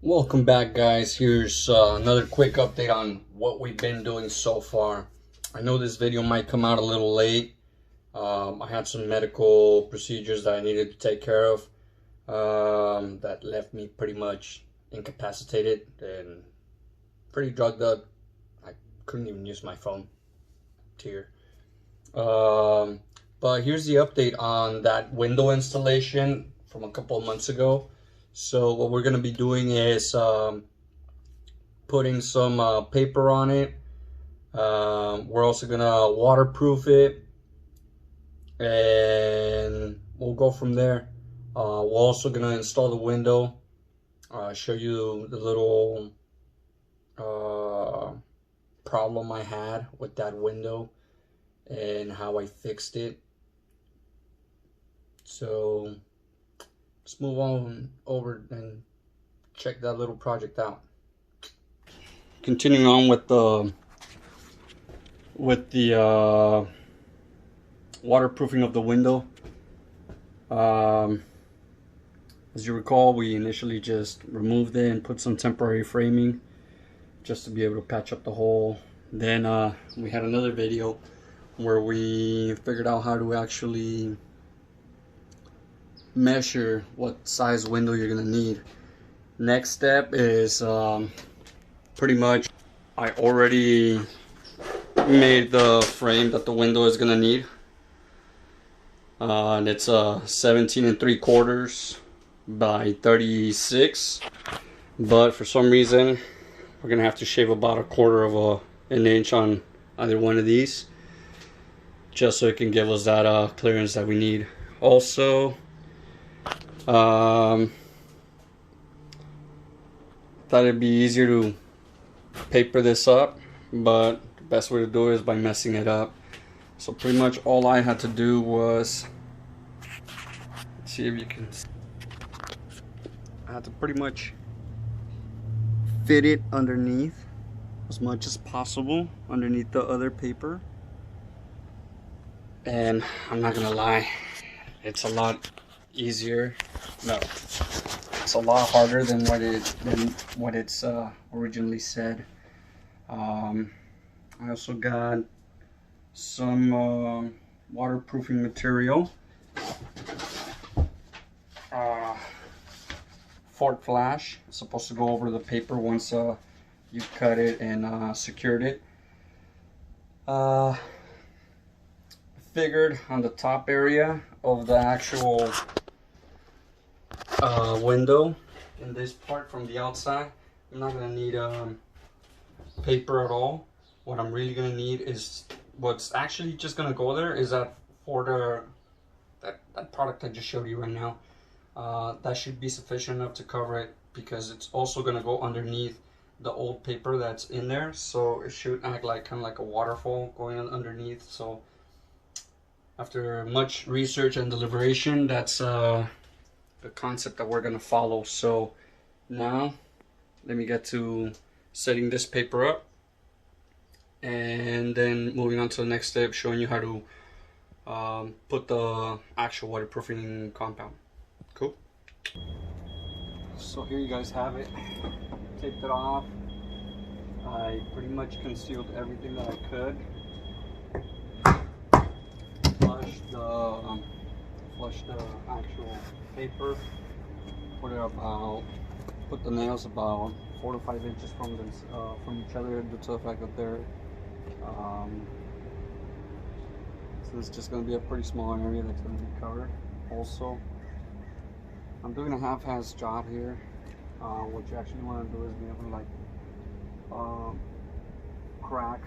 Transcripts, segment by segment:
Welcome back, guys. Here's another quick update on what we've been doing so far. I know this video might come out a little late. I had some medical procedures that I needed to take care of that left me pretty much incapacitated and pretty drugged up. I couldn't even use my phone. Tear. But here's the update on that window installation from a couple of months ago. So what we're going to be doing is putting some paper on it. We're also going to waterproof it, and we'll go from there. We're also going to install the window, show you the little problem I had with that window and how I fixed it. So let's move on over and check that little project out. Continuing on with the waterproofing of the window. As you recall, we initially just removed it and put some temporary framing just to be able to patch up the hole. Then we had another video where we figured out how to actually measure what size window you're gonna need. Next step is pretty much I already made the frame that the window is gonna need, and it's 17 3/4 by 36, but for some reason we're gonna have to shave about 1/4 of an inch on either one of these just so it can give us that clearance that we need. Also, thought it'd be easier to paper this up, but the best way to do it is by messing it up. So pretty much all I had to do was, see if you can, I had to pretty much fit it underneath as much as possible underneath the other paper. And I'm not gonna lie, it's a lot easier. No, it's a lot harder than what it's originally said. I also got some waterproofing material, Fort Flash. It's supposed to go over the paper once you cut it and secured it. Figured on the top area of the actual window, in this part from the outside, I'm not gonna need paper at all. What I'm really gonna need is, what's actually just gonna go there is that that product I just showed you right now. That should be sufficient enough to cover it, because it's also gonna go underneath the old paper that's in there, so it should act like kind of like a waterfall going on underneath. So after much research and deliberation, that's the concept that we're gonna follow. So now let me get to setting this paper up, and then moving on to the next step, showing you how to put the actual waterproofing compound. Cool. So here you guys have it. Taped it off. I pretty much concealed everything that I could. Flush the actual paper. Put the nails about 4 to 5 inches from each other, due to the fact that they're so it's just going to be a pretty small area that's going to be covered. Also, I'm doing a half-ass job here. What you actually want to do is be able to like crack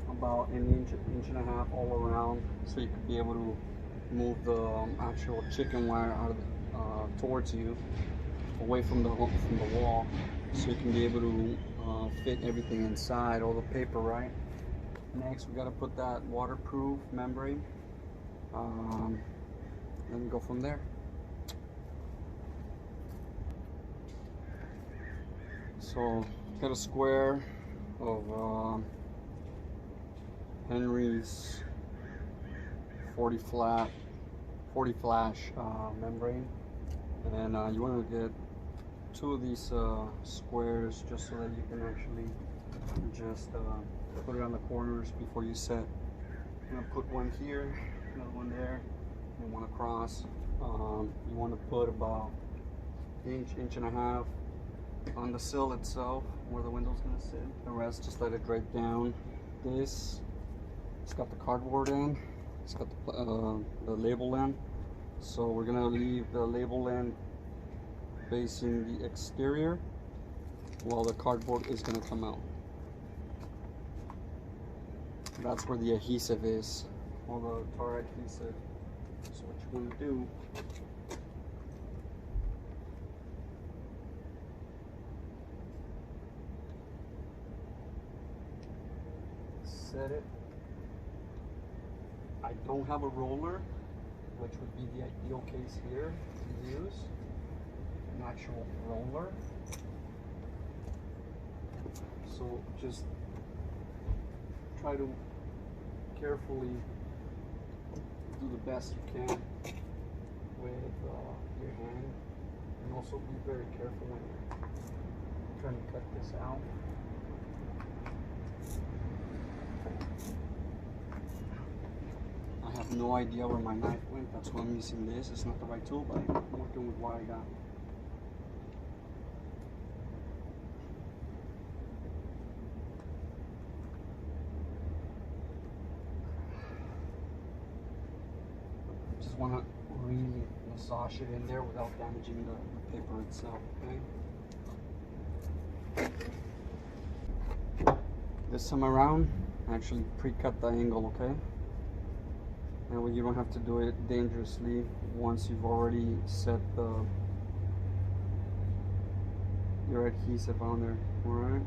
about an inch and a half all around, so you could be able to move the actual chicken wire out of towards you, away from the wall, so you can be able to fit everything inside, all the paper, right? Next, we got to put that waterproof membrane, then go from there. So got a square of Henry's 40 flash membrane, and you want to get two of these squares just so that you can actually just put it on the corners before you set. I'm gonna put one here, another one there, and one across. You want to put about inch and a half on the sill itself where the window's gonna sit. The rest just let it drape down. This, it's got the cardboard in, it's got the label in, so we're gonna leave the label in facing the exterior while the cardboard is gonna come out. That's where the adhesive is, all the tar adhesive. So what you want to do, set it. I don't have a roller, which would be the ideal case here to use an actual roller. So just try to carefully do the best you can with your hand, and also be very careful when you're trying to cut this out. I have no idea where my knife went, that's why I'm using this. It's not the right tool, but I'm working with what I got. Just want to really massage it in there without damaging the paper itself, okay? This time around, actually pre-cut the angle, okay? That way you don't have to do it dangerously once you've already set your adhesive on there, alright?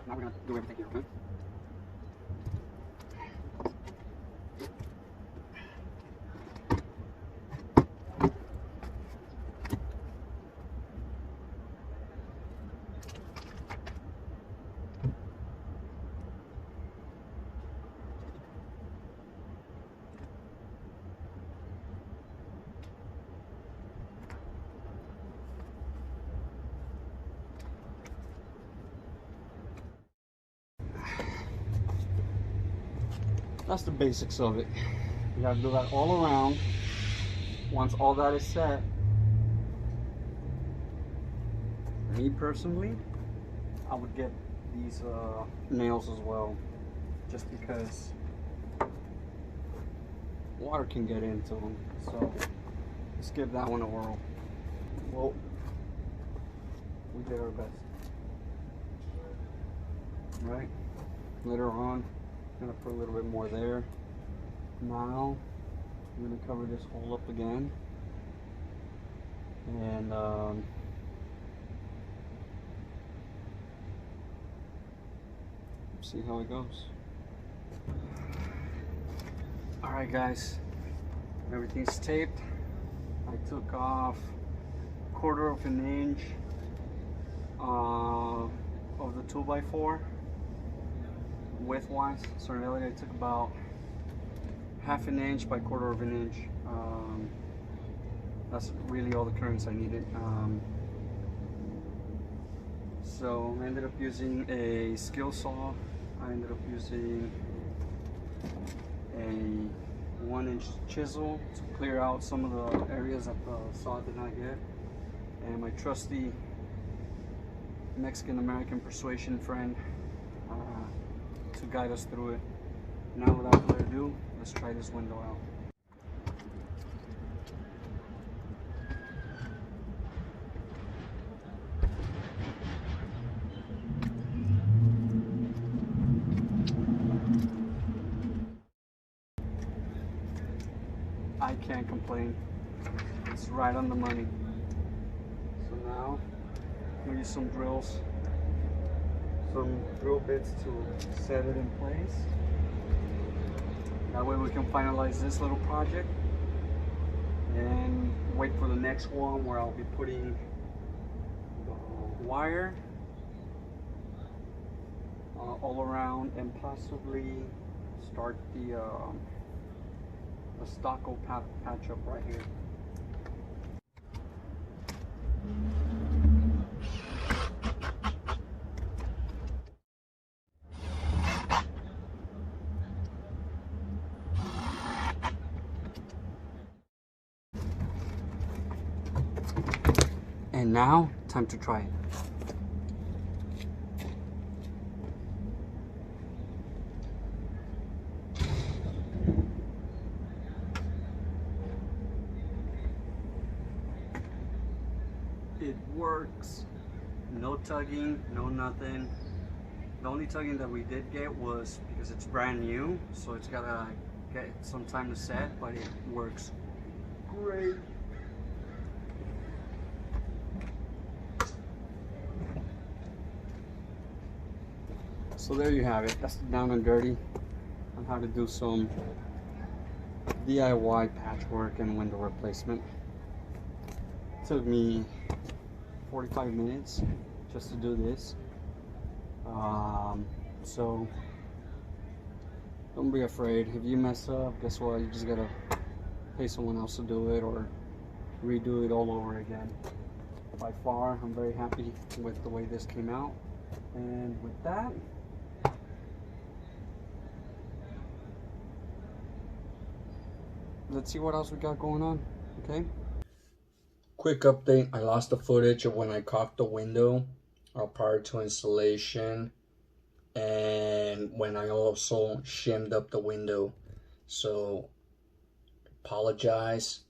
Now we're going to do everything here, okay? That's the basics of it. You gotta do that all around. Once all that is set, me personally, I would get these nails as well, just because water can get into them. So let's give that one a whirl. Well, we did our best. Right? Later on, I'm gonna put a little bit more there. Now I'm gonna cover this hole up again, and see how it goes. All right, guys, everything's taped. I took off 1/4 of an inch of the 2x4 width-wise. So really I took about 1/2 an inch by 1/4 of an inch. That's really all the clearance I needed. So I ended up using a skill saw. I ended up using a 1-inch chisel to clear out some of the areas that the saw did not get, and my trusty Mexican-American persuasion friend to guide us through it. Now without further ado, let's try this window out. can't complain. It's right on the money. So now I'm gonna use some drills, some drill bits to set it in place. That way we can finalize this little project and wait for the next one where I'll be putting the wire all around and possibly start the stucco patch up right here. And now, time to try it. It works. No tugging, no nothing. The only tugging that we did get was because it's brand new, so it's gotta get some time to set, but it works great. So there you have it. That's the down and dirty on how to do some DIY patchwork and window replacement. It took me 45 minutes just to do this. So don't be afraid. If you mess up, guess what? You just gotta pay someone else to do it or redo it all over again. By far, I'm very happy with the way this came out. And with that, let's see what else we got going on, okay? Quick update, I lost the footage of when I caulked the window prior to installation and when I also shimmed up the window. So, apologize.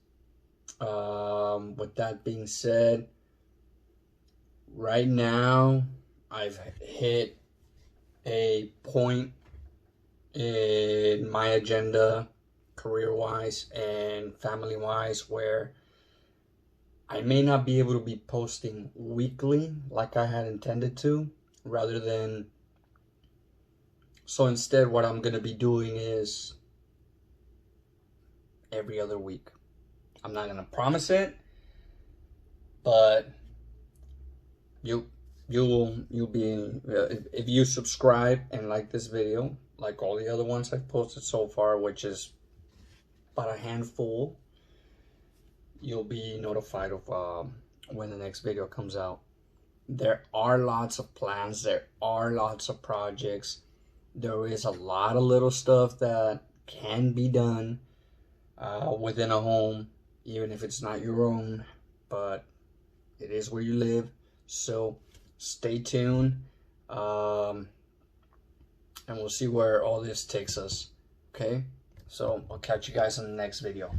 With that being said, right now I've hit a point in my agenda, career-wise and family-wise, where I may not be able to be posting weekly like I had intended to, rather than, so instead what I'm gonna be doing is every other week. I'm not gonna promise it, but you'll be, if you subscribe and like this video, like all the other ones I've posted so far, which is about a handful, you'll be notified of when the next video comes out. There are lots of plans, there are lots of projects, there is a lot of little stuff that can be done within a home, even if it's not your own, but it is where you live. So stay tuned, and we'll see where all this takes us. Okay, so I'll catch you guys in the next video.